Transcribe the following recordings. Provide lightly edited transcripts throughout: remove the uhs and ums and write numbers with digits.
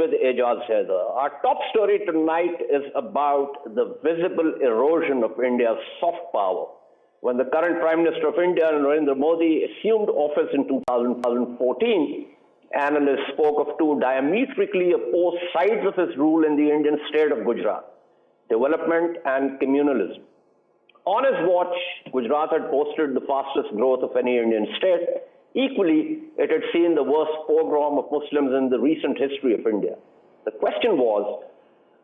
with Ejaz Haider. Our top story tonight is about the visible erosion of India's soft power. When the current Prime Minister of India, Narendra Modi, assumed office in 2014, analysts spoke of two diametrically opposed sides of his rule in the Indian state of Gujarat: development and communalism. On his watch, Gujarat had posted the fastest growth of any Indian state. Equally, it had seen the worst pogrom of Muslims in the recent history of India. The question was,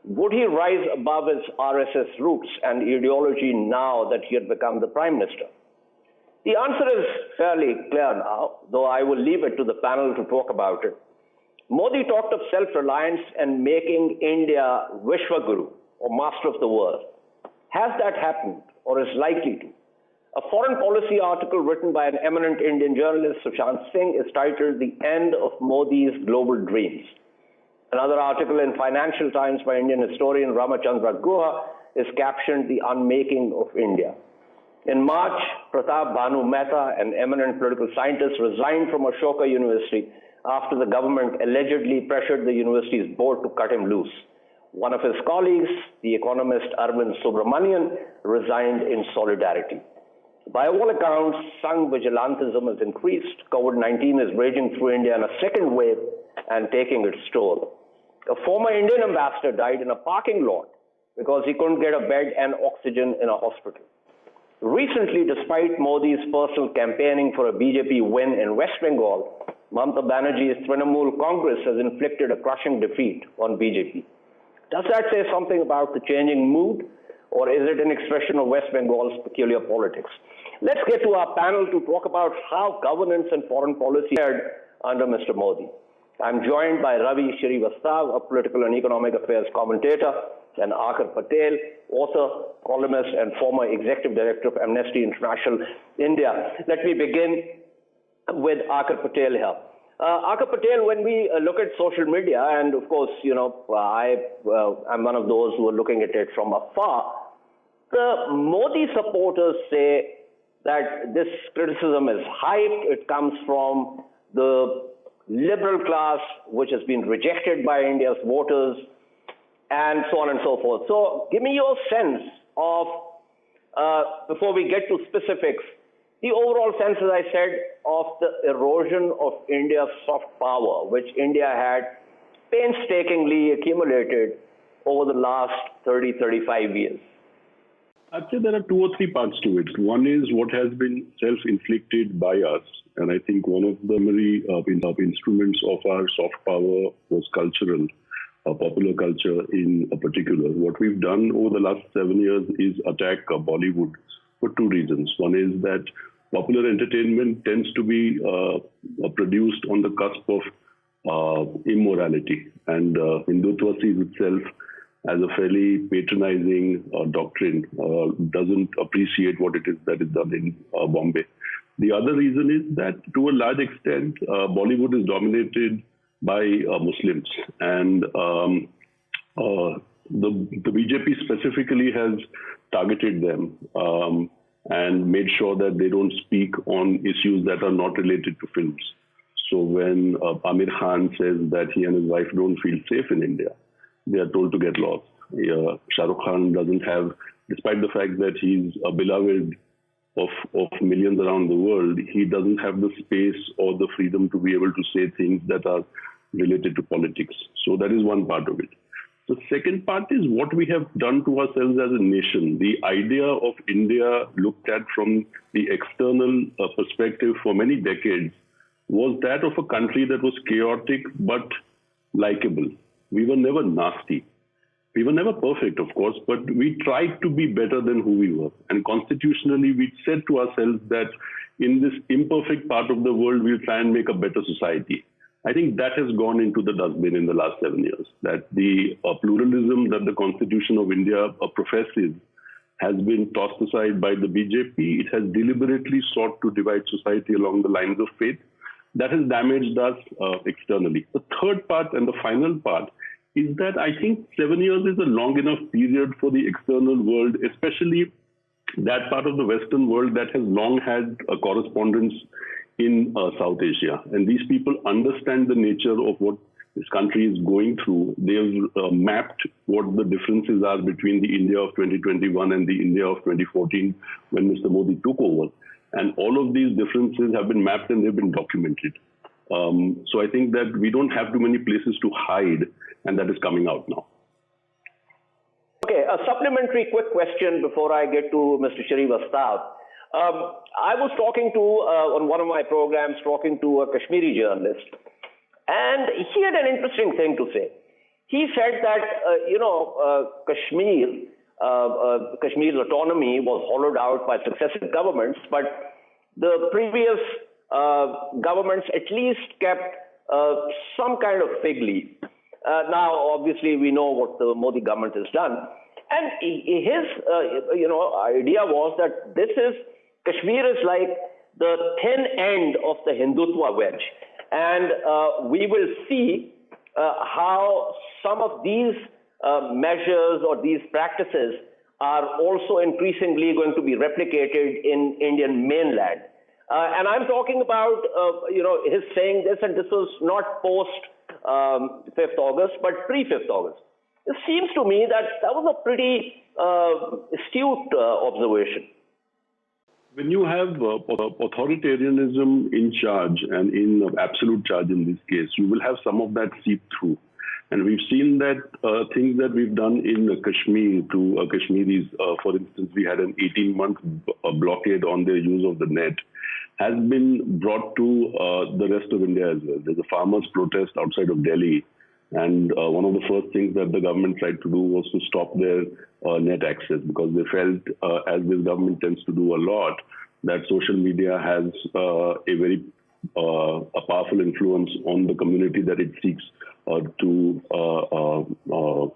would he rise above his RSS roots and ideology now that he had become the Prime Minister? The answer is fairly clear now, though I will leave it to the panel to talk about it. Modi talked of self-reliance and making India Vishwaguru, or master of the world. Has that happened, or is likely to? A foreign policy article written by an eminent Indian journalist, Sushant Singh, is titled "The End of Modi's Global Dreams." Another article in Financial Times by Indian historian Ramachandra Guha is captioned "The Unmaking of India." In March, Pratap Bhanu Mehta, an eminent political scientist, resigned from Ashoka University after the government allegedly pressured the university's board to cut him loose. One of his colleagues, the economist Arvind Subramanian, resigned in solidarity. By all accounts, Sangh vigilantism has increased. COVID-19 is raging through India in a second wave and taking its toll. A former Indian ambassador died in a parking lot because he couldn't get a bed and oxygen in a hospital. Recently, despite Modi's personal campaigning for a BJP win in West Bengal, Mamata Banerjee's Trinamool Congress has inflicted a crushing defeat on BJP. Does that say something about the changing mood, or is it an expression of West Bengal's peculiar politics? Let's get to our panel to talk about how governance and foreign policy fared under Mr. Modi. I'm joined by Ravi Srivastav, a political and economic affairs commentator, and Akar Patel, author, columnist, and former executive director of Amnesty International India. Let me begin with Akar Patel here. Akar Patel, when we look at social media, and of course, I'm one of those who are looking at it from afar, the Modi supporters say that this criticism is hyped. It comes from the liberal class, which has been rejected by India's voters, and so on and so forth. So give me your sense of, before we get to specifics, the overall sense, as I said, of the erosion of India's soft power, which India had painstakingly accumulated over the last 30-35 years. I'd say there are two or three parts to it. One is what has been self-inflicted by us. And I think one of the primary instruments of our soft power was cultural, popular culture in particular. What we've done over the last 7 years is attack Bollywood for two reasons. One is that popular entertainment tends to be produced on the cusp of immorality. And Hindutva sees itself as a fairly patronizing doctrine, doesn't appreciate what it is that is done in Bombay. The other reason is that to a large extent, Bollywood is dominated by Muslims. And the BJP specifically has targeted them and made sure that they don't speak on issues that are not related to films. So when Amir Khan says that he and his wife don't feel safe in India, they are told to get lost. Shah Rukh Khan doesn't have, despite the fact that he's a beloved of millions around the world, he doesn't have the space or the freedom to be able to say things that are related to politics. So that is one part of it. The second part is what we have done to ourselves as a nation. The idea of India looked at from the external perspective for many decades was that of a country that was chaotic but likable. We were never nasty. We were never perfect, of course, but we tried to be better than who we were. And constitutionally, we said to ourselves that in this imperfect part of the world, we'll try and make a better society. I think that has gone into the dustbin in the last 7 years, that the pluralism that the Constitution of India professes has been tossed aside by the BJP. It has deliberately sought to divide society along the lines of faith. That has damaged us externally. The third part and the final part is that I think 7 years is a long enough period for the external world, especially that part of the Western world that has long had a correspondence in South Asia. And these people understand the nature of what this country is going through, they've mapped what the differences are between the India of 2021 and the India of 2014 when Mr. Modi took over. And all of these differences have been mapped and they've been documented. So I think that we don't have too many places to hide, and that is coming out now. Okay, a supplementary quick question before I get to Mr. Sharif Astav. I was talking to, on one of my programs, talking to a Kashmiri journalist, and he had an interesting thing to say. He said that, Kashmir's autonomy was hollowed out by successive governments, but the previous governments at least kept some kind of fig leaf. Now, obviously, we know what the Modi government has done. And his, idea was that Kashmir is like the thin end of the Hindutva wedge. And we will see how some of these measures or these practices are also increasingly going to be replicated in Indian mainland. And I'm talking about, his saying this, and this was not post 5th August, but pre-5th August. It seems to me that was a pretty astute observation. When you have authoritarianism in charge and in absolute charge in this case, you will have some of that seep through. And we've seen that things that we've done in Kashmir to Kashmiris, for instance, we had an 18-month blockade on their use of the net, has been brought to the rest of India as well. There's a farmers' protest outside of Delhi, and one of the first things that the government tried to do was to stop their net access, because they felt, as this government tends to do a lot, that social media has a very powerful influence on the community that it seeks to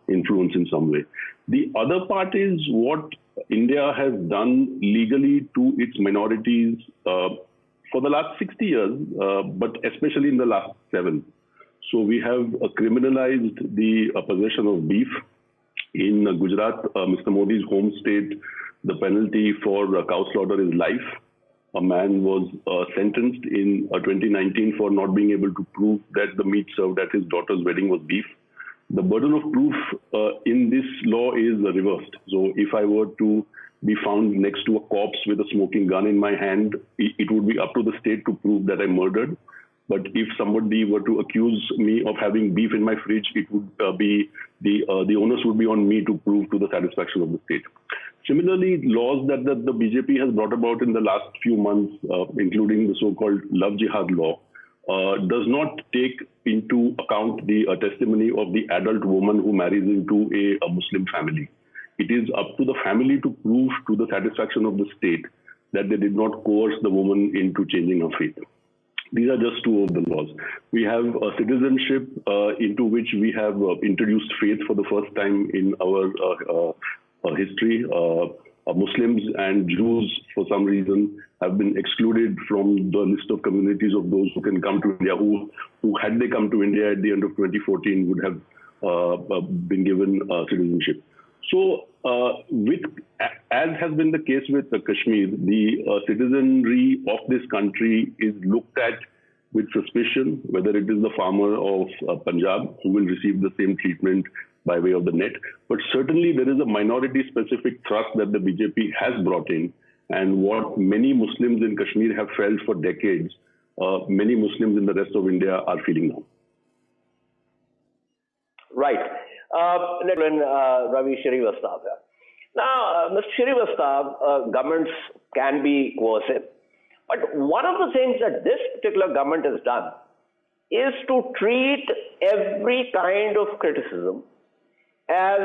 influence in some way. The other part is what India has done legally to its minorities for the last 60 years, but especially in the last 7. So we have criminalized the possession of beef. In Gujarat, Mr. Modi's home state, the penalty for cow slaughter is life. A man was sentenced in 2019 for not being able to prove that the meat served at his daughter's wedding was beef. The burden of proof in this law is reversed. So if I were to be found next to a corpse with a smoking gun in my hand, it would be up to the state to prove that I murdered. But if somebody were to accuse me of having beef in my fridge, it would be the onus would be on me to prove to the satisfaction of the state. Similarly, laws that the BJP has brought about in the last few months, including the so-called love jihad law, does not take into account the testimony of the adult woman who marries into a Muslim family. It is up to the family to prove to the satisfaction of the state that they did not coerce the woman into changing her faith. These are just two of the laws. We have citizenship into which we have introduced faith for the first time in our history. Muslims and Jews, for some reason, have been excluded from the list of communities of those who can come to India, who had they come to India at the end of 2014, would have been given citizenship. So, as has been the case with Kashmir, the citizenry of this country is looked at with suspicion, whether it is the farmer of Punjab who will receive the same treatment by way of the net. But certainly there is a minority-specific thrust that the BJP has brought in, and what many Muslims in Kashmir have felt for decades, many Muslims in the rest of India are feeling now. Right. Ravi Sharif Astav. Now, Mr. Sharif Astav, governments can be coercive, but one of the things that this particular government has done is to treat every kind of criticism as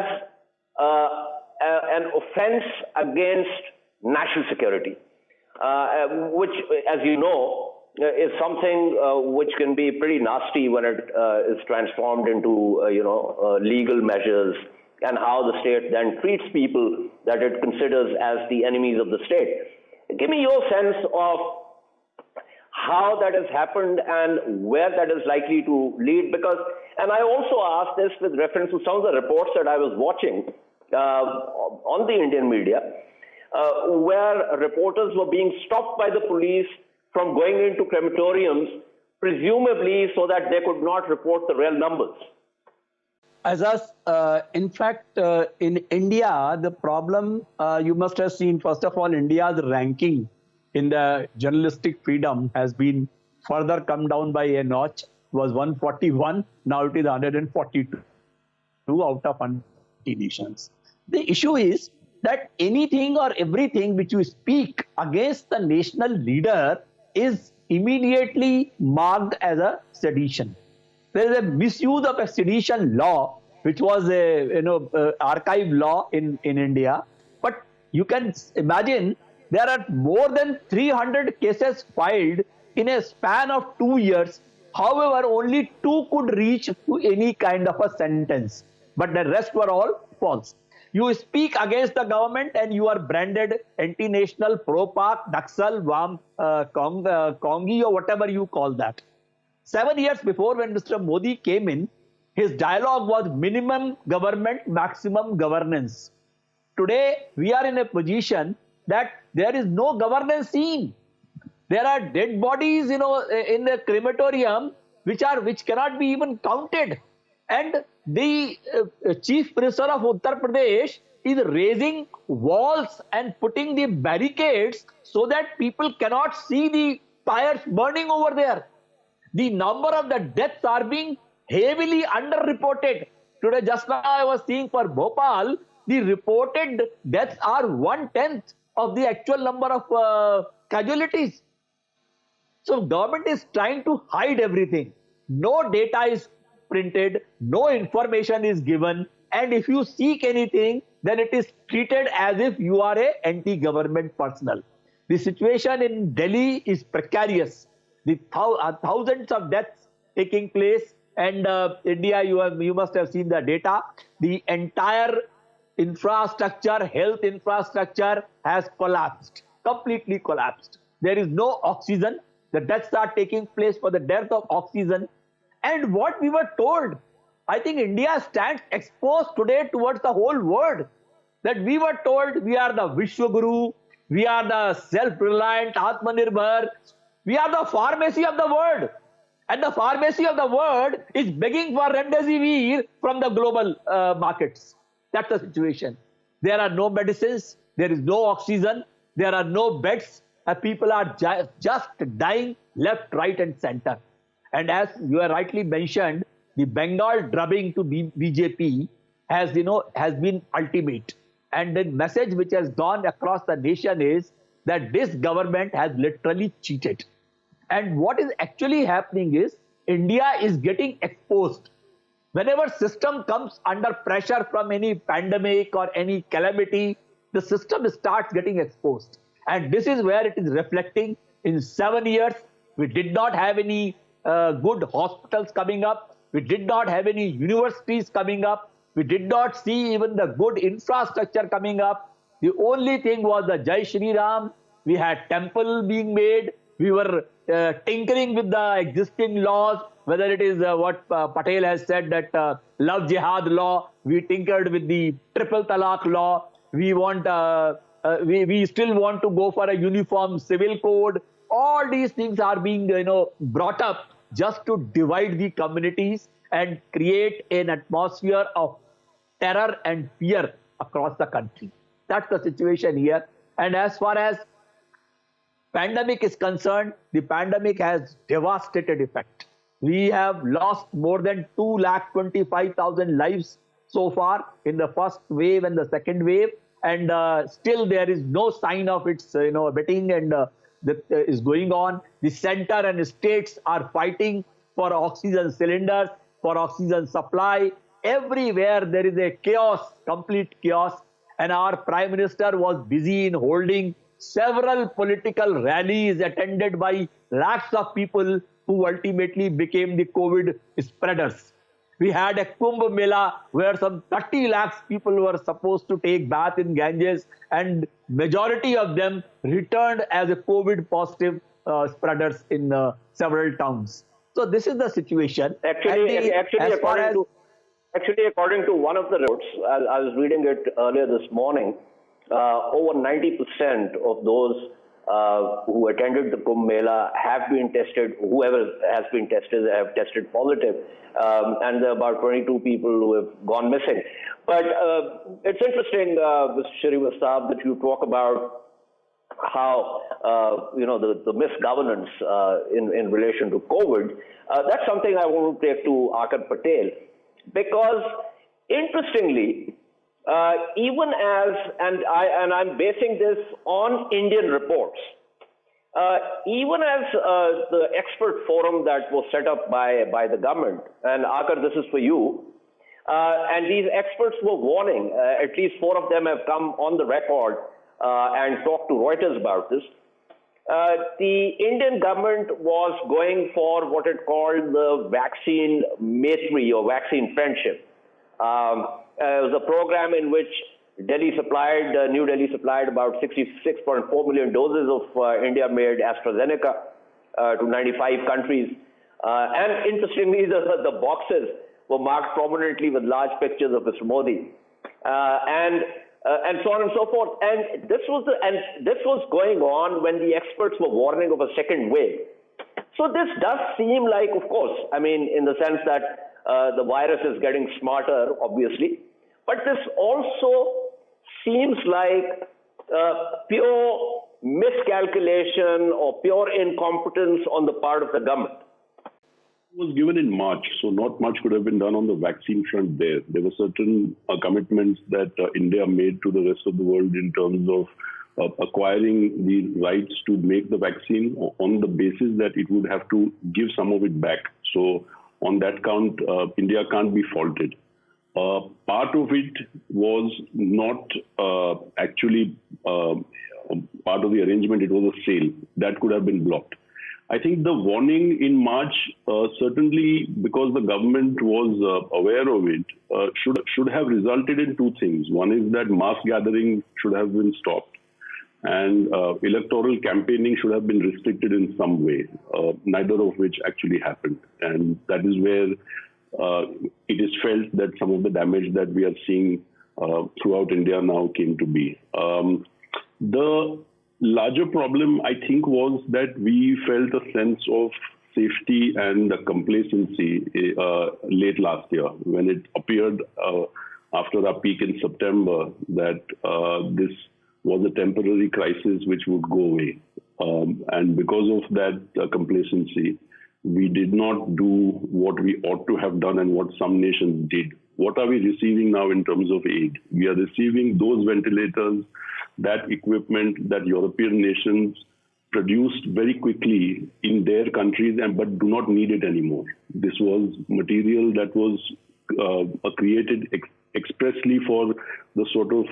an offense against national security, which, as you know, is something which can be pretty nasty when it is transformed into, legal measures, and how the state then treats people that it considers as the enemies of the state. Give me your sense of how that has happened and where that is likely to lead, because, and I also asked this with reference to some of the reports that I was watching on the Indian media, where reporters were being stopped by the police from going into crematoriums presumably so that they could not report the real numbers. In fact, in India, the problem you must have seen, first of all, India's ranking in the journalistic freedom has been further come down by a notch. It was 141, now it is 142 out of 100 nations. The issue is that anything or everything which you speak against the national leader is immediately marked as a sedition. There is a misuse of a sedition law, which was a archive law in India. But you can imagine there are more than 300 cases filed in a span of 2 years. However, only 2 could reach to any kind of a sentence, but the rest were all false. You speak against the government and you are branded anti-national, pro-Pak, Naxal, Kongi, or whatever you call that. 7 years before, when Mr. Modi came in, his dialogue was minimum government, maximum governance. Today, we are in a position that there is no governance seen. There are dead bodies, in the crematorium, which cannot be even counted. And the Chief Minister of Uttar Pradesh is raising walls and putting the barricades so that people cannot see the fires burning over there. The number of the deaths are being heavily underreported. Today, just now I was seeing for Bhopal, the reported deaths are 1/10 of the actual number of casualties. So government is trying to hide everything. No data is printed, no information is given, and if you seek anything, then it is treated as if you are an anti-government personnel. The situation in Delhi is precarious. The thousands of deaths taking place, and India, you must have seen the data. The entire infrastructure, health infrastructure has collapsed, completely collapsed. There is no oxygen. The deaths are taking place for the dearth of oxygen. And what we were told, I think India stands exposed today towards the whole world. That we were told we are the Vishwaguru, we are the self-reliant Atmanirbhar, we are the pharmacy of the world. And the pharmacy of the world is begging for remdesivir from the global markets. That's the situation. There are no medicines, there is no oxygen, there are no beds, and people are just dying left, right, and center. And as you have rightly mentioned, the Bengal drubbing to BJP has been ultimate. And the message which has gone across the nation is that this government has literally cheated. And what is actually happening is India is getting exposed. Whenever system comes under pressure from any pandemic or any calamity, the system starts getting exposed. And this is where it is reflecting. In 7 years, we did not have any good hospitals coming up. We did not have any universities coming up. We did not see even the good infrastructure coming up. The only thing was the Jai Shri Ram. We had temple being made. We were tinkering with the existing laws, whether it is what Patel has said, that love jihad law. We tinkered with the triple talaq law. We still want to go for a uniform civil code. All these things are being brought up just to divide the communities and create an atmosphere of terror and fear across the country. That's the situation here. And as far as pandemic is concerned, the pandemic has devastated effect. We have lost more than 225,000 lives so far in the first wave and the second wave, and still there is no sign of its abating, and that is going on. The center and states are fighting for oxygen cylinders, for oxygen supply. Everywhere there is a chaos, complete chaos, and our Prime Minister was busy in holding several political rallies attended by lakhs of people who ultimately became the COVID spreaders. We had a Kumbh Mela where some 30 lakhs people were supposed to take bath in Ganges, and majority of them returned as a COVID positive spreaders in several towns. So this is the situation. Actually, according to one of the reports, I was reading it earlier this morning, over 90% of those who attended the Kumbh Mela have been tested, whoever has been tested have tested positive, and there are about 22 people who have gone missing. But it's interesting, Mr. Shrivastava, that you talk about how the misgovernance in relation to COVID. That's something I want to take to Akar Patel, because interestingly, even as I'm basing this on Indian reports, even as the expert forum that was set up by the government, and Akar, this is for you. And these experts were warning, at least 4 of them have come on the record and talked to Reuters about this. The Indian government was going for what it called the vaccine maitri or vaccine friendship. It was a program in which New Delhi supplied about 66.4 million doses of India-made AstraZeneca to 95 countries. And interestingly, the boxes were marked prominently with large pictures of Mr. Modi, and so on and so forth. And this was going on when the experts were warning of a second wave. So this does seem like, of course, I mean, in the sense that the virus is getting smarter, obviously, but this also seems like pure miscalculation or pure incompetence on the part of the government. Was given in March, so not much could have been done on the vaccine front there. There were certain commitments that India made to the rest of the world in terms of acquiring the rights to make the vaccine on the basis that it would have to give some of it back. So on that count, India can't be faulted. Part of it was not actually part of the arrangement. It was a sale that could have been blocked. I think the warning in March, certainly because the government was aware of it, should have resulted in 2 things. One is that mass gathering should have been stopped, and electoral campaigning should have been restricted in some way, neither of which actually happened. And that is where it is felt that some of the damage that we are seeing throughout India now came to be. The larger problem, I think, was that we felt a sense of safety and complacency late last year when it appeared after our peak in September that this was a temporary crisis which would go away. And because of that complacency, we did not do what we ought to have done and what some nations did. What are we receiving now in terms of aid? We are receiving those ventilators, that equipment that European nations produced very quickly in their countries but do not need it anymore. This was material that was created expressly for the sort of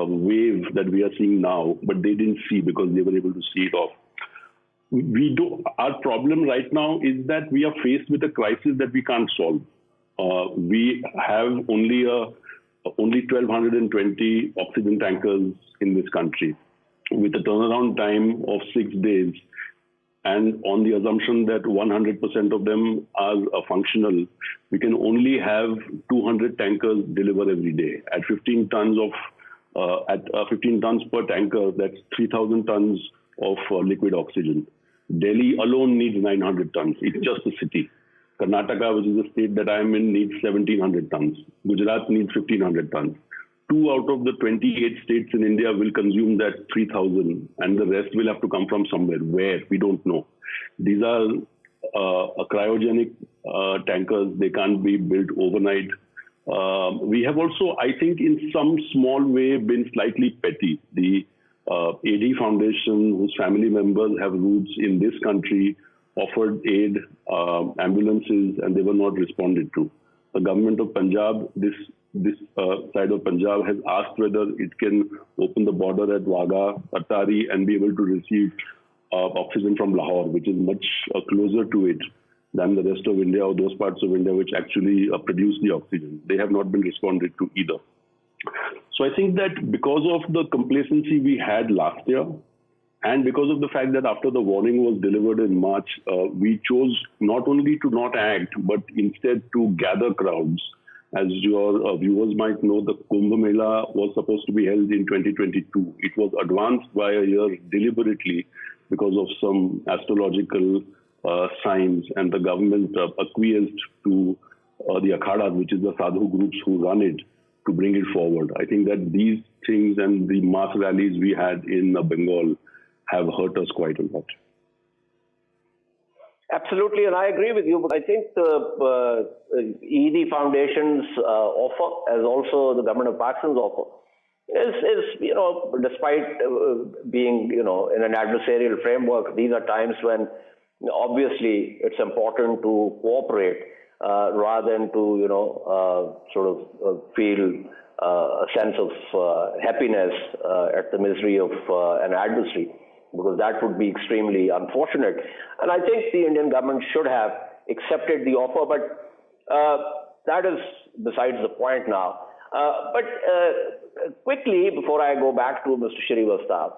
wave that we are seeing now, but they didn't see because they were able to see it off. Our problem right now is that we are faced with a crisis that we can't solve. We have only 1,220 oxygen tankers in this country with a turnaround time of 6 days. And on the assumption that 100% of them are functional, we can only have 200 tankers deliver every day. At 15 tons per tanker, that's 3,000 tons of liquid oxygen. Delhi alone needs 900 tons. It's just a city. Karnataka, which is the state that I am in, needs 1,700 tons. Gujarat needs 1,500 tons. 2 out of the 28 states in India will consume that 3,000, and the rest will have to come from somewhere. Where? We don't know. These are cryogenic tankers. They can't be built overnight. We have also, I think, in some small way been slightly petty. The AD Foundation, whose family members have roots in this country, offered aid, ambulances, and they were not responded to. The government of Punjab, this side of Punjab, has asked whether it can open the border at Wagah, Attari, and be able to receive oxygen from Lahore, which is much closer to it than the rest of India or those parts of India which actually produce the oxygen. They have not been responded to either. So I think that because of the complacency we had last year, and because of the fact that after the warning was delivered in March, we chose not only to not act, but instead to gather crowds As your viewers might know, the Kumbh Mela was supposed to be held in 2022. It was advanced by a year deliberately because of some astrological signs, and the government acquiesced to the akhadas, which is the sadhu groups who run it, to bring it forward. I think that these things and the mass rallies we had in Bengal have hurt us quite a lot. Absolutely, and I agree with you. But I think the ED Foundation's offer, as also the government of Pakistan's offer, is despite being in an adversarial framework, these are times when obviously it's important to cooperate rather than to feel a sense of happiness at the misery of an adversary, because that would be extremely unfortunate. And I think the Indian government should have accepted the offer, but that is besides the point now. But quickly, before I go back to Mr. Shrivastava,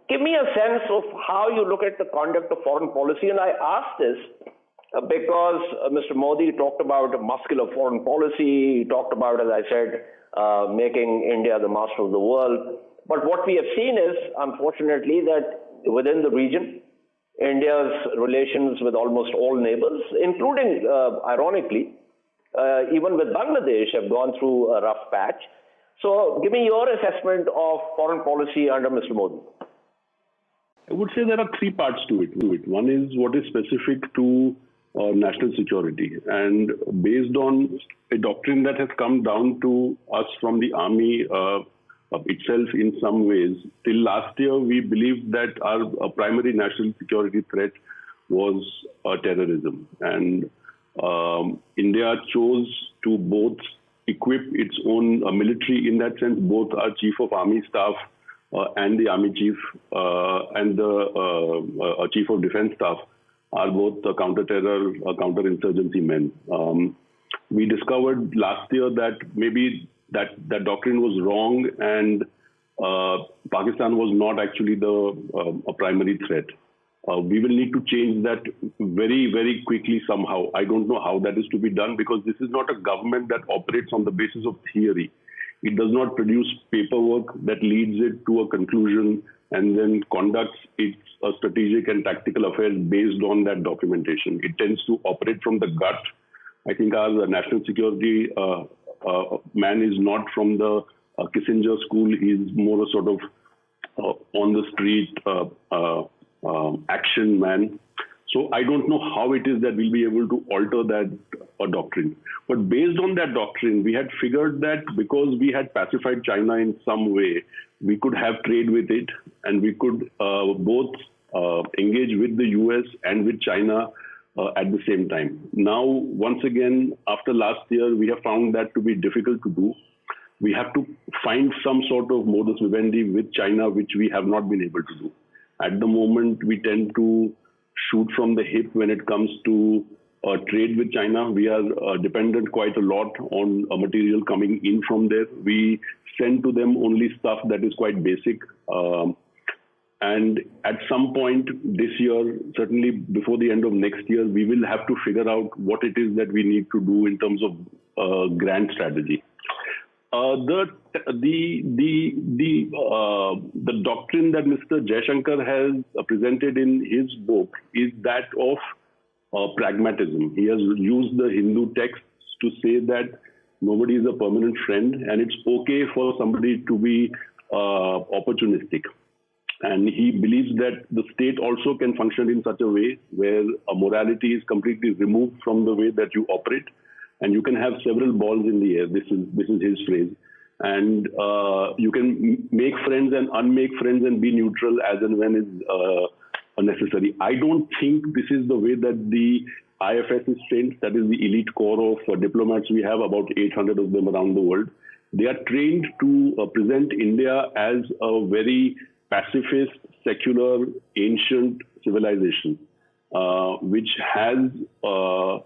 give me a sense of how you look at the conduct of foreign policy. And I ask this because Mr. Modi talked about a muscular foreign policy. He talked about, as I said, making India the master of the world. But what we have seen is, unfortunately, that within the region, India's relations with almost all neighbors, including, ironically, even with Bangladesh, have gone through a rough patch. So give me your assessment of foreign policy under Mr. Modi. I would say there are three parts to it. One is what is specific to national security, and based on a doctrine that has come down to us from the army itself in some ways. Till last year, we believed that our primary national security threat was terrorism, and India chose to both equip its own military. In that sense, both our Chief of Army Staff and the Army Chief and the Chief of Defence Staff are both counter-terror, counter-insurgency men. We discovered last year that maybe that doctrine was wrong, and Pakistan was not actually a primary threat. We will need to change that very, very quickly somehow. I don't know how that is to be done, because this is not a government that operates on the basis of theory. It does not produce paperwork that leads it to a conclusion and then conducts its strategic and tactical affairs based on that documentation. It tends to operate from the gut. I think our national security man is not from the Kissinger school. He's more a sort of on the street action man. So I don't know how it is that we'll be able to alter that doctrine. But based on that doctrine, we had figured that because we had pacified China in some way, we could have trade with it, and we could both engage with the US and with China at the same time. Now, once again, after last year, we have found that to be difficult to do. We have to find some sort of modus vivendi with China, which we have not been able to do. At the moment, we tend to shoot from the hip when it comes to trade with China. We are dependent quite a lot on material coming in from there. We send to them only stuff that is quite basic. And at some point this year, certainly before the end of next year, we will have to figure out what it is that we need to do in terms of grand strategy. The doctrine that Mr. Jaishankar has presented in his book is that of pragmatism. He has used the Hindu texts to say that nobody is a permanent friend, and it's okay for somebody to be opportunistic. And he believes that the state also can function in such a way where morality is completely removed from the way that you operate, and you can have several balls in the air. This is his phrase. And you can make friends and unmake friends and be neutral as and when is necessary. I don't think this is the way that the IFS is trained. That is the elite core of diplomats. We have about 800 of them around the world. They are trained to present India as a very pacifist, secular, ancient civilization, which has a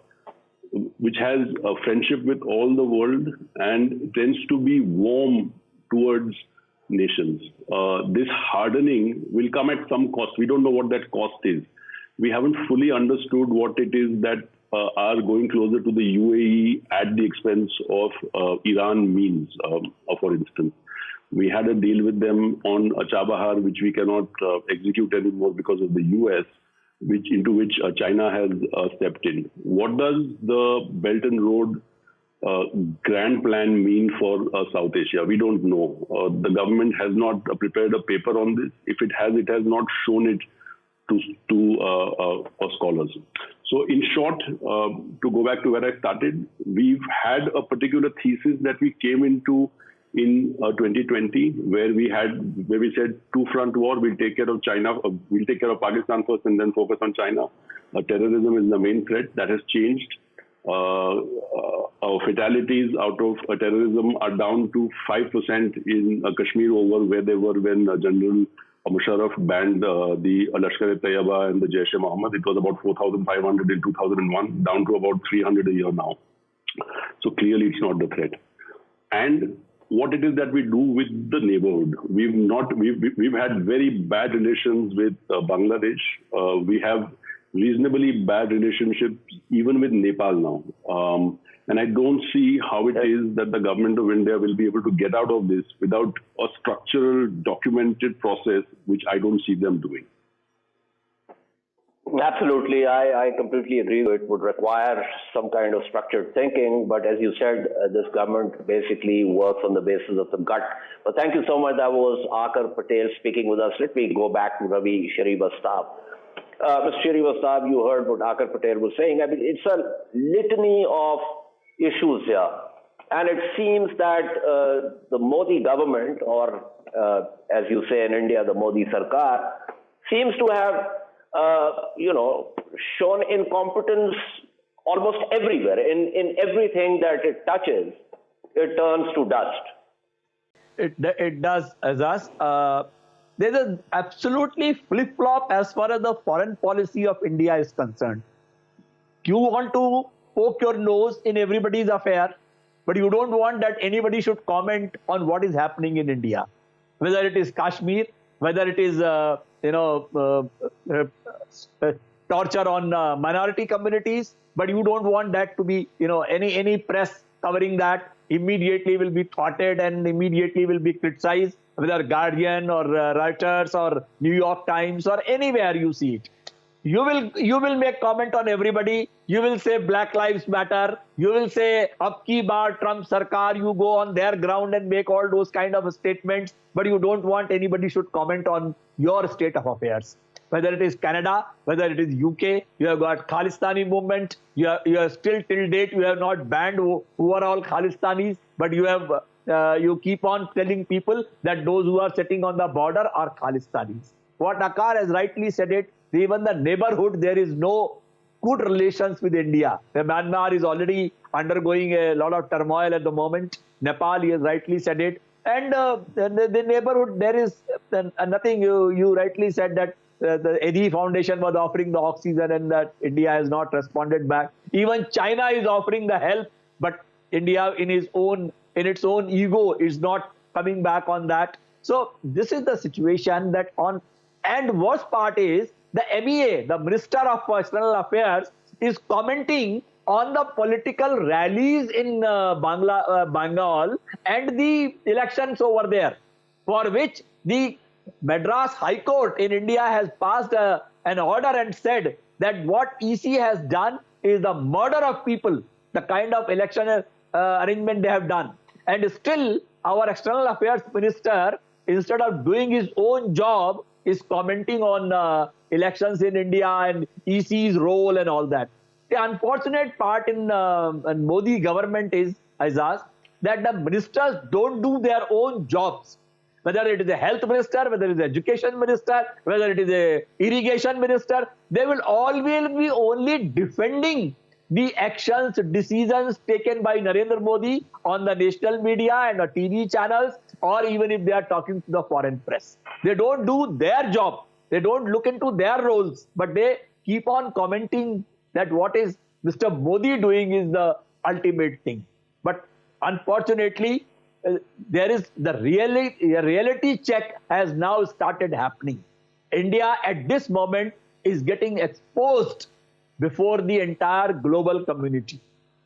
friendship with all the world and tends to be warm towards nations. This hardening will come at some cost. We don't know what that cost is. We haven't fully understood what it is that are going closer to the UAE at the expense of Iran means, for instance. We had a deal with them on Chabahar, which we cannot execute anymore because of the US, into which China has stepped in. What does the Belt and Road grand plan mean for South Asia? We don't know. The government has not prepared a paper on this. If it has not shown it to scholars. So in short, to go back to where I started, we've had a particular thesis that we came into in 2020, where we said two-front war, we'll take care of China, we'll take care of Pakistan first and then focus on China. Terrorism is the main threat. That has changed. Our fatalities out of terrorism are down to 5% in Kashmir over where they were when General Musharraf banned the Lashkar-e-Taiba and the Jaish-e-Mohammed. It was about 4,500 in 2001, down to about 300 a year now. So clearly it's not the threat. And what it is that we do with the neighborhood. We've had very bad relations with Bangladesh. We have reasonably bad relationships even with Nepal now. And I don't see how it is that the government of India will be able to get out of this without a structural, documented process, which I don't see them doing. Absolutely. I completely agree. It would require some kind of structured thinking. But as you said, this government basically works on the basis of the gut. But thank you so much. That was Akar Patel speaking with us. Let me go back to Ravi Shrivastava. Mr. Shrivastava, you heard what Akar Patel was saying. I mean, it's a litany of issues here. And it seems that the Modi government, or as you say in India, the Modi Sarkar, seems to have shown incompetence almost everywhere. In everything that it touches, it turns to dust. It does, Azaz. There's an absolutely flip-flop as far as the foreign policy of India is concerned. You want to poke your nose in everybody's affair, but you don't want that anybody should comment on what is happening in India. Whether it is Kashmir, whether it is torture on minority communities, but you don't want that to be, any press covering that immediately will be thwarted and immediately will be criticized, whether Guardian or Reuters or New York Times or anywhere you see it. You will make comment on everybody. You will say Black Lives Matter. You will say Ab ki baar Trump Sarkar. You go on their ground and make all those kind of statements, but you don't want anybody should comment on your state of affairs. Whether it is Canada, whether it is UK, you have got Khalistani movement. You are still till date you have not banned who are all Khalistanis, but you have you keep on telling people that those who are sitting on the border are Khalistanis. What Akar has rightly said it. Even the neighborhood, there is no good relations with India. Myanmar is already undergoing a lot of turmoil at the moment. Nepal, he has rightly said it. And the neighborhood, there is nothing. You rightly said that the EDI Foundation was offering the oxygen and that India has not responded back. Even China is offering the help, but India in its own ego is not coming back on that. So this is the situation that on, and worst part is, the MEA, the Minister of External Affairs, is commenting on the political rallies in Bengal and the elections over there, for which the Madras High Court in India has passed an order and said that what EC has done is the murder of people, the kind of election arrangement they have done. And still, our External Affairs Minister, instead of doing his own job, is commenting on elections in India and EC's role and all that. The unfortunate part in Modi government is, Azaz, that the ministers don't do their own jobs. Whether it is a health minister, whether it is education minister, whether it is a irrigation minister, they will always be only defending the actions, decisions taken by Narendra Modi on the national media and the TV channels, or even if they are talking to the foreign press. They don't do their job. They don't look into their roles, but they keep on commenting that what is Mr. Modi doing is the ultimate thing. But unfortunately, there is the reality check has now started happening. India at this moment is getting exposed before the entire global community,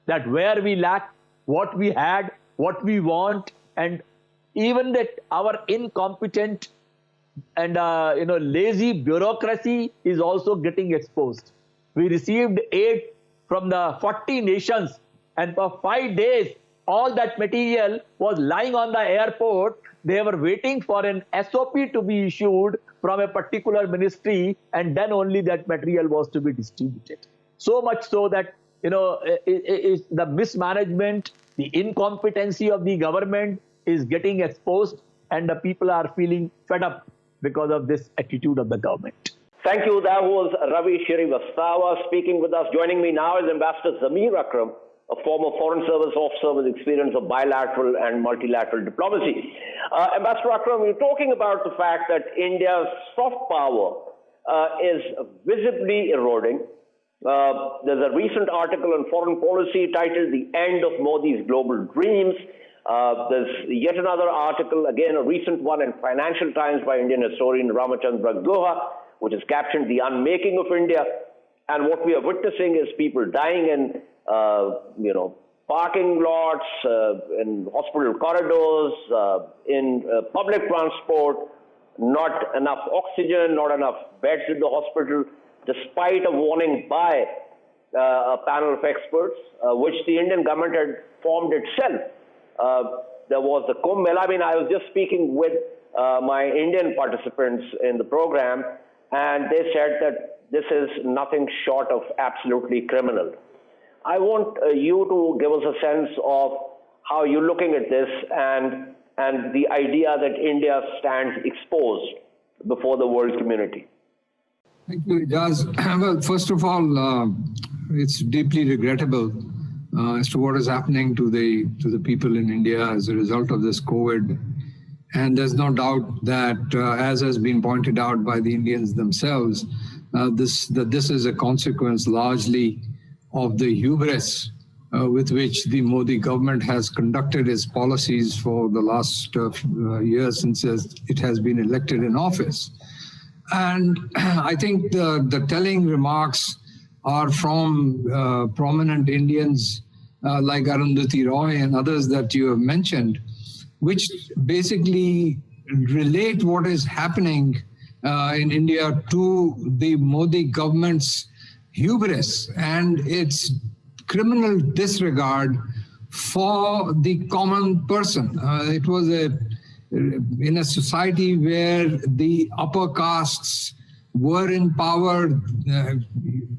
that where we lack, what we had, what we want, and even that our incompetent and lazy bureaucracy is also getting exposed. We received aid from the 40 nations, and for 5 days all that material was lying on the airport. They were waiting for an SOP to be issued from a particular ministry, and then only that material was to be distributed. So much so that the mismanagement, the incompetency of the government is getting exposed, and the people are feeling fed up because of this attitude of the government. Thank you. That was Ravi Srivastawa speaking with us. Joining me now is Ambassador Zamir Akram, a former Foreign Service officer with experience of bilateral and multilateral diplomacy. Ambassador Akram, you're talking about the fact that India's soft power is visibly eroding. There's a recent article on foreign policy titled "The End of Modi's Global Dreams." There's yet another article, again a recent one in Financial Times by Indian historian Ramachandra Guha, which is captioned "The Unmaking of India." And what we are witnessing is people dying in parking lots, in hospital corridors, in public transport, not enough oxygen, not enough beds in the hospital, despite a warning by a panel of experts, which the Indian government had formed itself. There was the Kumbh Mela. I mean, I was just speaking with my Indian participants in the program, and they said that this is nothing short of absolutely criminal. I want you to give us a sense of how you're looking at this and the idea that India stands exposed before the world community. Thank you, Ijaz. Well, first of all, it's deeply regrettable as to what is happening to the people in India as a result of this COVID. And there's no doubt that, as has been pointed out by the Indians themselves, this is a consequence largely of the hubris with which the Modi government has conducted its policies for the last years since it has been elected in office. And I think the telling remarks are from prominent Indians like Arundhati Roy and others that you have mentioned, which basically relate what is happening in India to the Modi government's hubris and its criminal disregard for the common person. It was in a society where the upper castes were in power.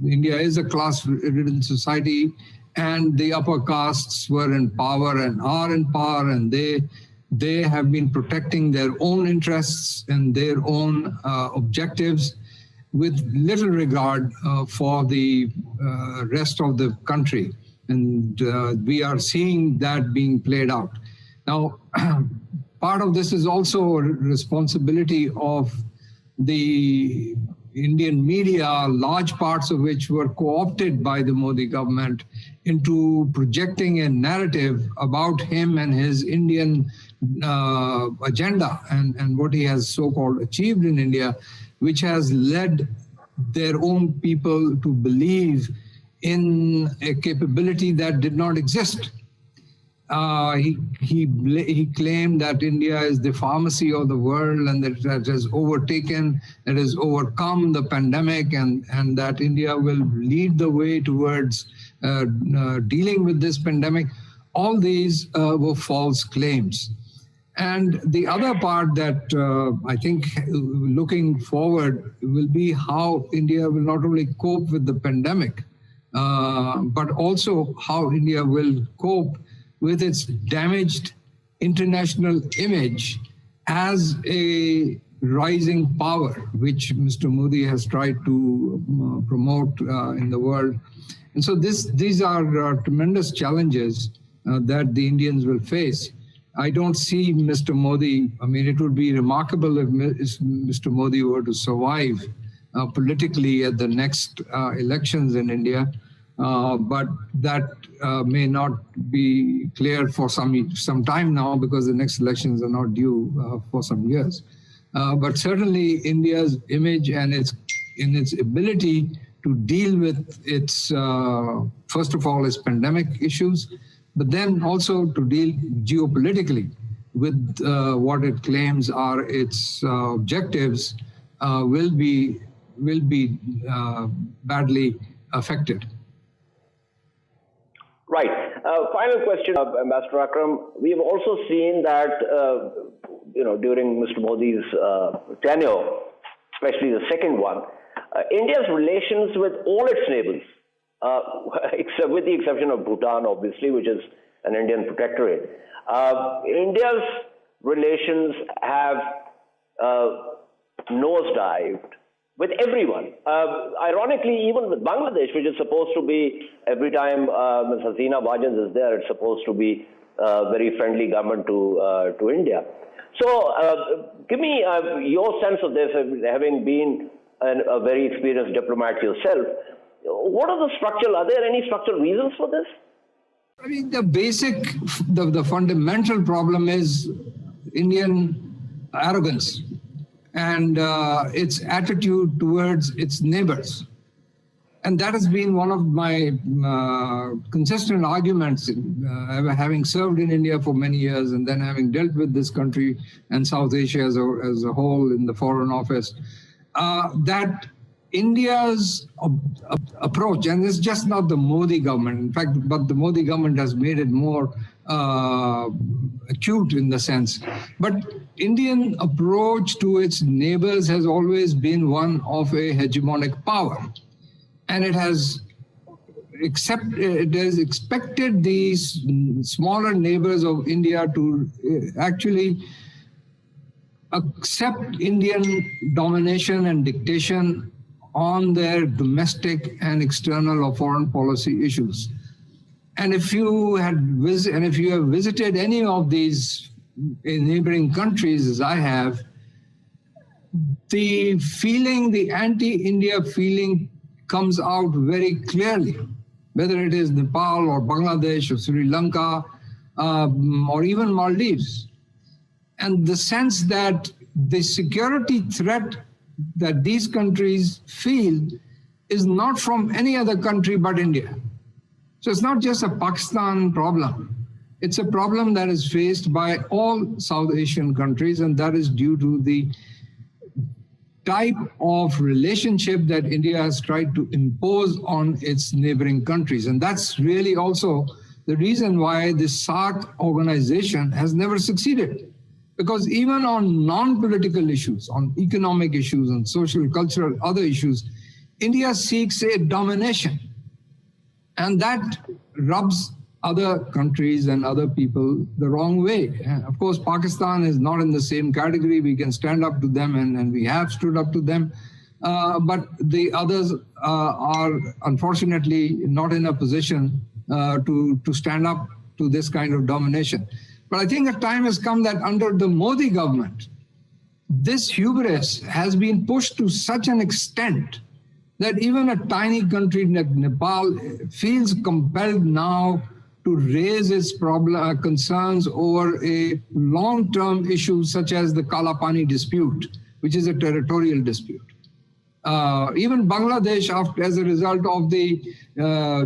India is a class-ridden society, and the upper castes were in power and are in power, and they have been protecting their own interests and their own objectives with little regard for the rest of the country. And we are seeing that being played out. Now, part of this is also a responsibility of the Indian media, large parts of which were co-opted by the Modi government into projecting a narrative about him and his Indian agenda and what he has so-called achieved in India, which has led their own people to believe in a capability that did not exist. He claimed that India is the pharmacy of the world and that it has overcome the pandemic and that India will lead the way towards dealing with this pandemic. All these were false claims. And the other part that I think looking forward will be how India will not only cope with the pandemic, but also how India will cope with its damaged international image as a rising power, which Mr. Modi has tried to promote in the world. And so these are tremendous challenges that the Indians will face. I don't see Mr. Modi, I mean, it would be remarkable if Mr. Modi were to survive politically at the next elections in India, but that may not be clear for some time now because the next elections are not due for some years. But certainly India's image and its ability to deal with its, first of all, its pandemic issues, but then also to deal geopolitically with what it claims are its objectives, will be badly affected. Right. Final question, Ambassador Akram. We have also seen that, during Mr. Modi's tenure, especially the second one, India's relations with all its neighbors, except with the exception of Bhutan, obviously, which is an Indian protectorate, India's relations have nosedived with everyone. Ironically, even with Bangladesh, which is supposed to be, every time Ms. Hasina Wajid is there, it's supposed to be a very friendly government to India. So give me your sense of this, having been a very experienced diplomat yourself. What are are there any structural reasons for this? I mean, the fundamental problem is Indian arrogance and its attitude towards its neighbors. And that has been one of my consistent arguments, having served in India for many years and then having dealt with this country and South Asia as a whole in the Foreign Office, that India's approach, and it's just not the Modi government, in fact, but the Modi government has made it more acute in the sense. But Indian approach to its neighbors has always been one of a hegemonic power. And it has expected these smaller neighbors of India to actually accept Indian domination and dictation on their domestic and external or foreign policy issues. And if you have visited any of these neighboring countries, as I have, the anti-India feeling comes out very clearly, whether it is Nepal or Bangladesh or Sri Lanka or even Maldives. And the sense that the security threat that these countries feel is not from any other country but India. So it's not just a Pakistan problem. It's a problem that is faced by all South Asian countries, and that is due to the type of relationship that India has tried to impose on its neighboring countries. And that's really also the reason why the SAARC organization has never succeeded. Because even on non-political issues, on economic issues, on social, cultural, other issues, India seeks a domination. And that rubs other countries and other people the wrong way. Of course, Pakistan is not in the same category. We can stand up to them, and we have stood up to them. But the others are unfortunately not in a position to stand up to this kind of domination. But I think a time has come that under the Modi government, this hubris has been pushed to such an extent that even a tiny country like Nepal feels compelled now to raise its concerns over a long-term issue such as the Kalapani dispute, which is a territorial dispute. Even Bangladesh, as a result of the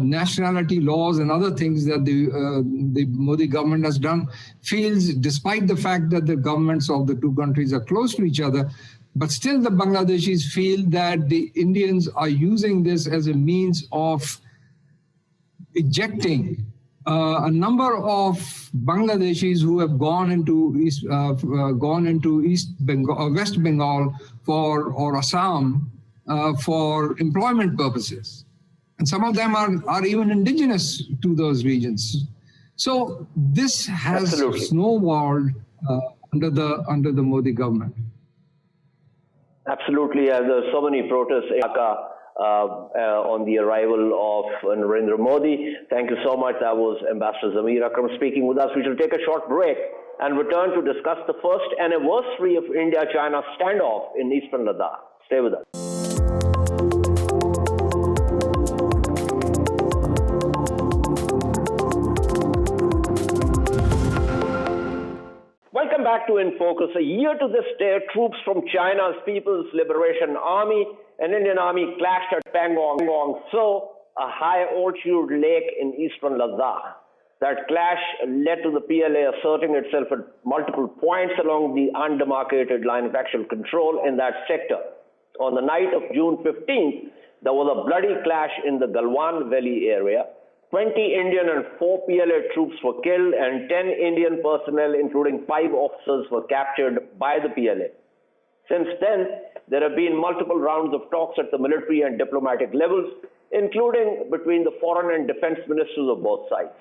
nationality laws and other things that the Modi government has done, feels, despite the fact that the governments of the two countries are close to each other, but still the Bangladeshis feel that the Indians are using this as a means of ejecting a number of Bangladeshis who have gone into West Bengal or Assam for employment purposes, and some of them are even indigenous to those regions. So this has snowballed under the Modi government. Absolutely, as there are so many protests in Dhaka on the arrival of Narendra Modi. Thank you so much. That was Ambassador Zamir Akram speaking with us. We shall take a short break and return to discuss the first anniversary of India-China standoff in eastern Ladakh. Stay with us. Welcome back to In Focus. A year to this day, troops from China's People's Liberation Army and Indian Army clashed at Pangong So, a high-altitude lake in eastern Ladakh. That clash led to the PLA asserting itself at multiple points along the undemarcated line of actual control in that sector. On the night of June 15th, there was a bloody clash in the Galwan Valley area. 20 Indian and 4 PLA troops were killed and 10 Indian personnel, including 5 officers, were captured by the PLA. Since then, there have been multiple rounds of talks at the military and diplomatic levels, including between the foreign and defense ministers of both sides.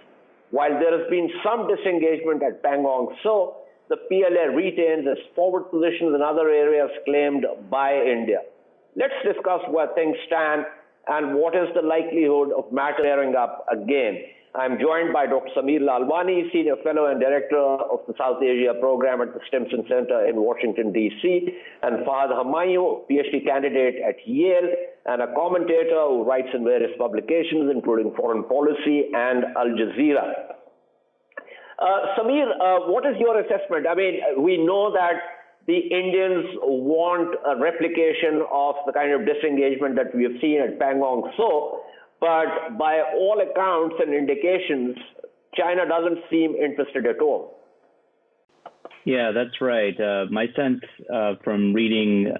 While there has been some disengagement at Pangong So, the PLA retains its forward positions in other areas claimed by India. Let's discuss where things stand and what is the likelihood of matter clearing up again. I'm joined by Dr. Sameer Lalwani, Senior Fellow and Director of the South Asia Program at the Stimson Center in Washington, D.C., and Fahad Hamayu, PhD candidate at Yale, and a commentator who writes in various publications, including Foreign Policy and Al Jazeera. Sameer, what is your assessment? I mean, we know that the Indians want a replication of the kind of disengagement that we have seen at Pangong So, but by all accounts and indications, China doesn't seem interested at all. Yeah, that's right. My sense from reading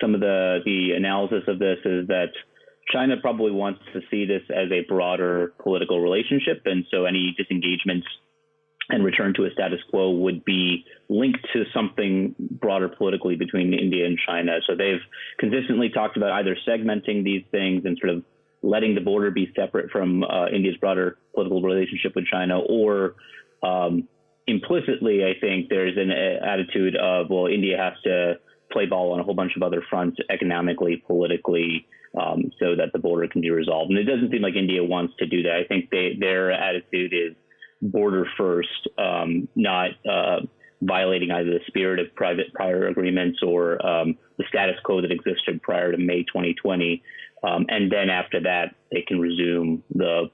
some of the analysis of this is that China probably wants to see this as a broader political relationship, and so any disengagements and return to a status quo would be linked to something broader politically between India and China. So they've consistently talked about either segmenting these things and sort of letting the border be separate from India's broader political relationship with China, or implicitly, I think there's an attitude of, well, India has to play ball on a whole bunch of other fronts, economically, politically, so that the border can be resolved. And it doesn't seem like India wants to do that. I think their attitude is border first, not violating either the spirit of prior agreements or the status quo that existed prior to May 2020. And then after that, they can resume the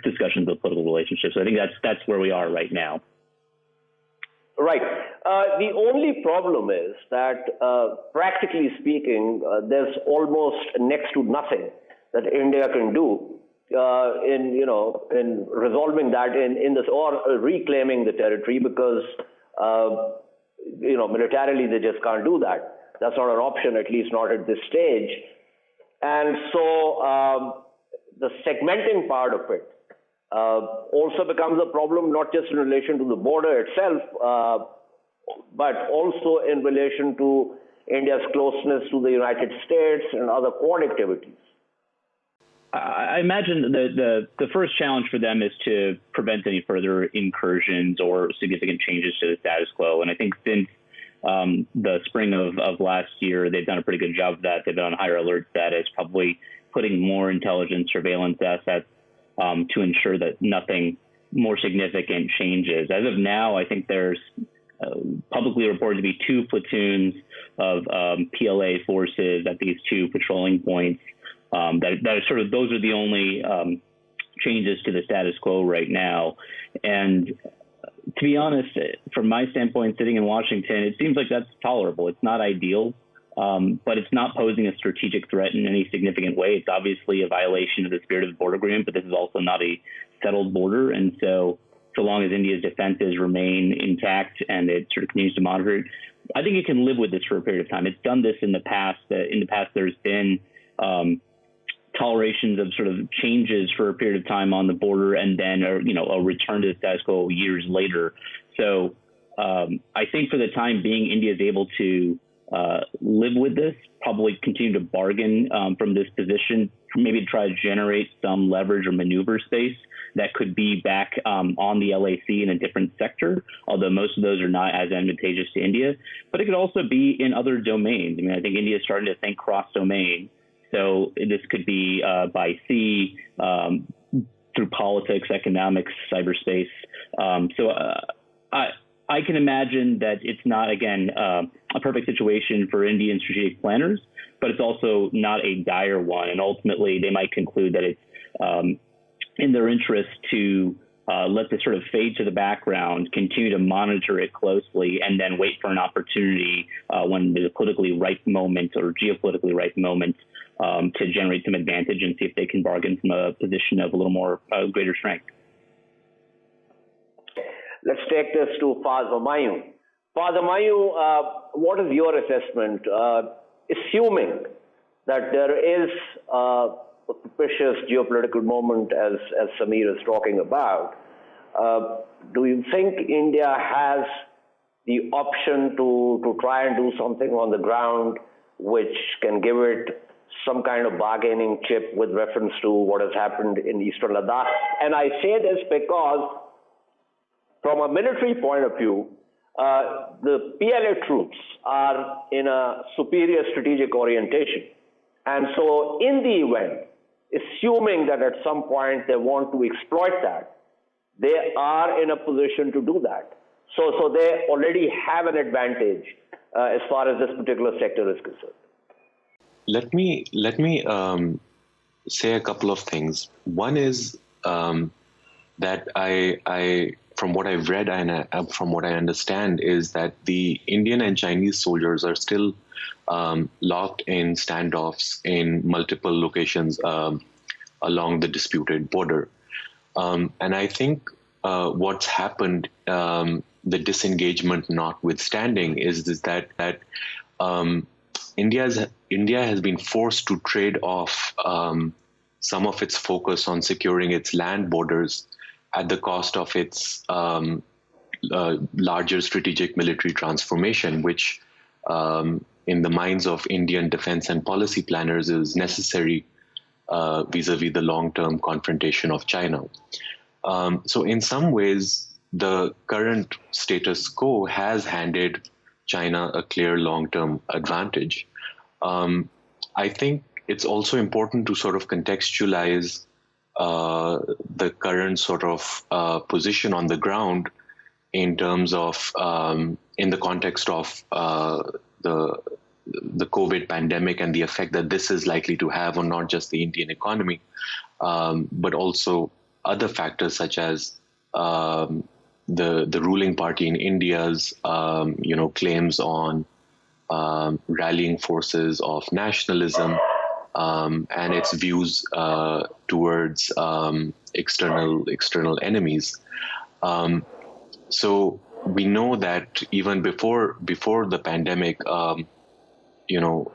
discussions of political relationships. So I think that's where we are right now. Right. The only problem is that, practically speaking, there's almost next to nothing that India can do in resolving that in this, or reclaiming the territory, because militarily they just can't do that. That's not an option, at least not at this stage. And so the segmenting part of it also becomes a problem, not just in relation to the border itself, but also in relation to India's closeness to the United States and other Quad activities. I imagine the first challenge for them is to prevent any further incursions or significant changes to the status quo. And I think since the spring of last year, they've done a pretty good job of that. They've been on higher alert status, probably putting more intelligence surveillance assets to ensure that nothing more significant changes. As of now, I think there's publicly reported to be 2 platoons of PLA forces at these 2 patrolling points. That is sort of, those are the only changes to the status quo right now. And to be honest, from my standpoint, sitting in Washington, it seems like that's tolerable. It's not ideal, but it's not posing a strategic threat in any significant way. It's obviously a violation of the spirit of the border agreement, but this is also not a settled border. And so long as India's defenses remain intact and it sort of continues to monitor it, I think it can live with this for a period of time. It's done this in the past. In the past, there's been tolerations of sort of changes for a period of time on the border, and then a return to the status quo years later. So I think for the time being, India is able to live with this, probably continue to bargain from this position, maybe to try to generate some leverage or maneuver space that could be back on the LAC in a different sector, although most of those are not as advantageous to India. But it could also be in other domains. I mean, I think India is starting to think cross-domain. So this could be by sea, through politics, economics, cyberspace. I can imagine that it's not, again, a perfect situation for Indian strategic planners, but it's also not a dire one. And ultimately, they might conclude that it's in their interest to let this sort of fade to the background, continue to monitor it closely, and then wait for an opportunity when there's a politically right moment or geopolitically right moment to generate some advantage and see if they can bargain from a position of a little more greater strength. Let's take this to Father Mayu. Father Mayu, what is your assessment? Assuming that there is a propitious geopolitical moment, as Samir is talking about, do you think India has the option to try and do something on the ground which can give it some kind of bargaining chip with reference to what has happened in eastern Ladakh? And I say this because from a military point of view, the PLA troops are in a superior strategic orientation. And so in the event, assuming that at some point they want to exploit that, they are in a position to do that. So they already have an advantage as far as this particular sector is concerned. Let me say a couple of things. One is that I from what I've read and from what I understand is that the Indian and Chinese soldiers are still locked in standoffs in multiple locations along the disputed border. And I think what's happened, the disengagement notwithstanding, is that India has been forced to trade off some of its focus on securing its land borders at the cost of its larger strategic military transformation, which in the minds of Indian defense and policy planners is necessary vis-a-vis the long-term confrontation of China. So in some ways, the current status quo has handed China a clear long-term advantage. I think it's also important to sort of contextualize the current sort of position on the ground in terms of, in the context of the COVID pandemic and the effect that this is likely to have on not just the Indian economy, but also other factors such as the ruling party in India's claims on rallying forces of nationalism and its views towards external enemies. So we know that even before the pandemic,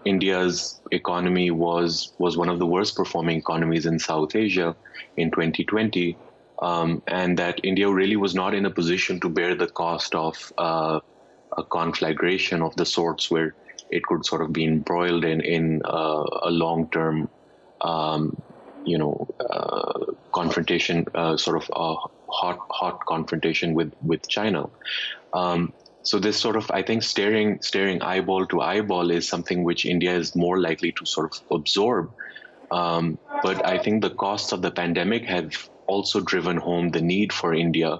India's economy was one of the worst performing economies in South Asia in 2020, and that India really was not in a position to bear the cost of a conflagration of the sorts where it could sort of be embroiled in a long-term, confrontation, sort of a hot confrontation with China. So this sort of, I think, staring eyeball to eyeball is something which India is more likely to sort of absorb. But I think the costs of the pandemic have also driven home the need for India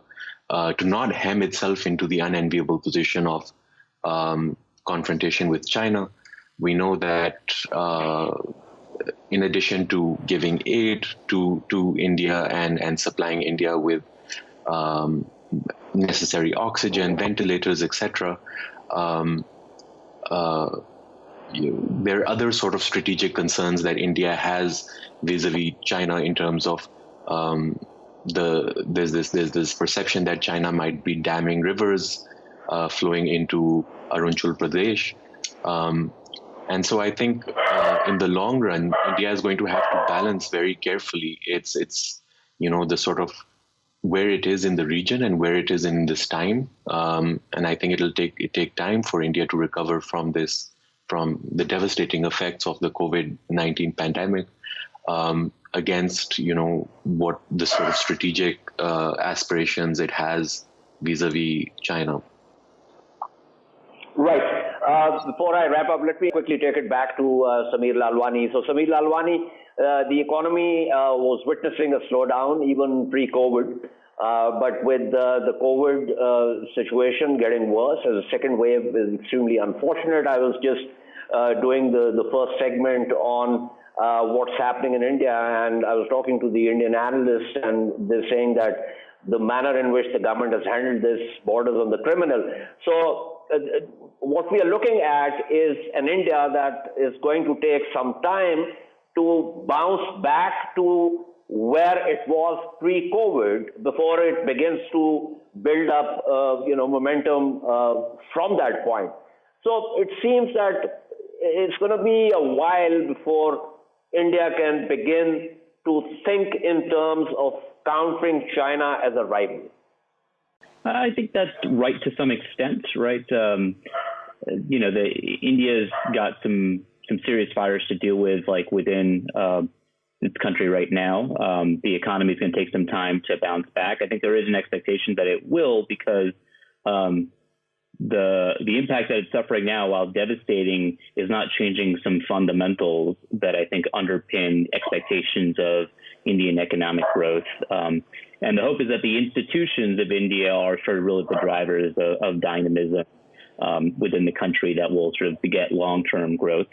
to not hem itself into the unenviable position of confrontation with China. We know that in addition to giving aid to India and supplying India with necessary oxygen, ventilators, etc., there are other sort of strategic concerns that India has vis-a-vis China in terms of there's this perception that China might be damming rivers flowing into Arunachal Pradesh. And so I think in the long run, India is going to have to balance very carefully its the sort of where it is in the region and where it is in this time. And I think it'll take time for India to recover from the devastating effects of the COVID-19 pandemic against, what the sort of strategic aspirations it has vis-a-vis China. Right. Before I wrap up, let me quickly take it back to Samir Lalwani. So Samir Lalwani, the economy was witnessing a slowdown even pre-COVID, but with the COVID situation getting worse, as a second wave is extremely unfortunate. I was just doing the first segment on what's happening in India, and I was talking to the Indian analysts, and they're saying that the manner in which the government has handled this borders on the criminal. So what we are looking at is an India that is going to take some time to bounce back to where it was pre-COVID before it begins to build up, momentum from that point. So it seems that it's going to be a while before India can begin to think in terms of countering China as a rival. I think that's right to some extent, right? India's got some serious fires to deal with, like within its country right now. The economy is going to take some time to bounce back. I think there is an expectation that it will, because the impact that it's suffering now, while devastating, is not changing some fundamentals that I think underpin expectations of Indian economic growth. And the hope is that the institutions of India are sort of really the drivers of dynamism within the country that will sort of beget long-term growth.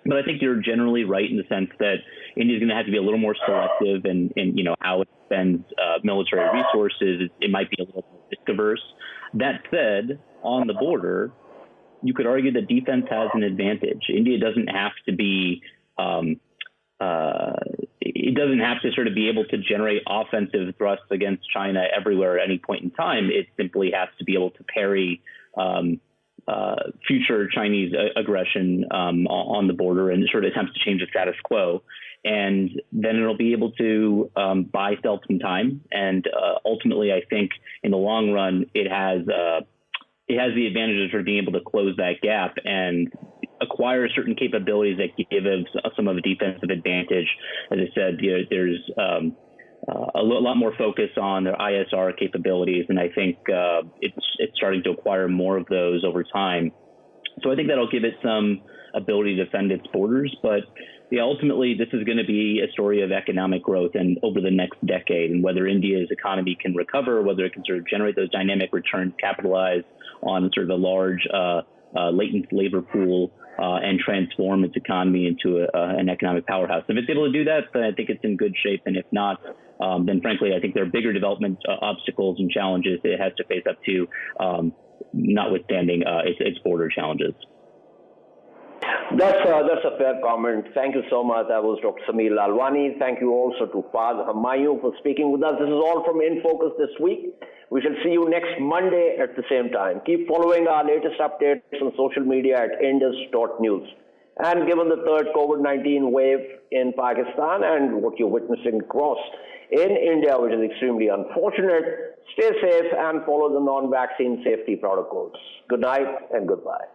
But I think you're generally right in the sense that India is going to have to be a little more selective in how it spends military resources. It might be a little more risk-averse. That said, on the border, you could argue that defense has an advantage. India doesn't have to be it doesn't have to sort of be able to generate offensive thrusts against China everywhere at any point in time. It simply has to be able to parry future Chinese aggression on the border and sort of attempts to change the status quo. And then it'll be able to buy itself some time. And ultimately, I think in the long run, it has the advantage of sort of being able to close that gap and acquire certain capabilities that give it some of a defensive advantage. As I said, there's a lot more focus on their ISR capabilities, and I think it's starting to acquire more of those over time. So I think that'll give it some ability to defend its borders. But ultimately, this is going to be a story of economic growth and over the next decade, and whether India's economy can recover, whether it can sort of generate those dynamic returns, capitalize on sort of a large latent labor pool, and transform its economy into an economic powerhouse. If it's able to do that, then I think it's in good shape. And if not, then frankly, I think there are bigger development obstacles and challenges it has to face up to, notwithstanding its border challenges. That's a fair comment. Thank you so much. That was Dr. Sameer Lalwani. Thank you also to Faz Humayun for speaking with us. This is all from In Focus this week. We shall see you next Monday at the same time. Keep following our latest updates on social media at indus.news. And given the third COVID-19 wave in Pakistan and what you're witnessing across in India, which is extremely unfortunate, stay safe and follow the non-vaccine safety protocols. Good night and goodbye.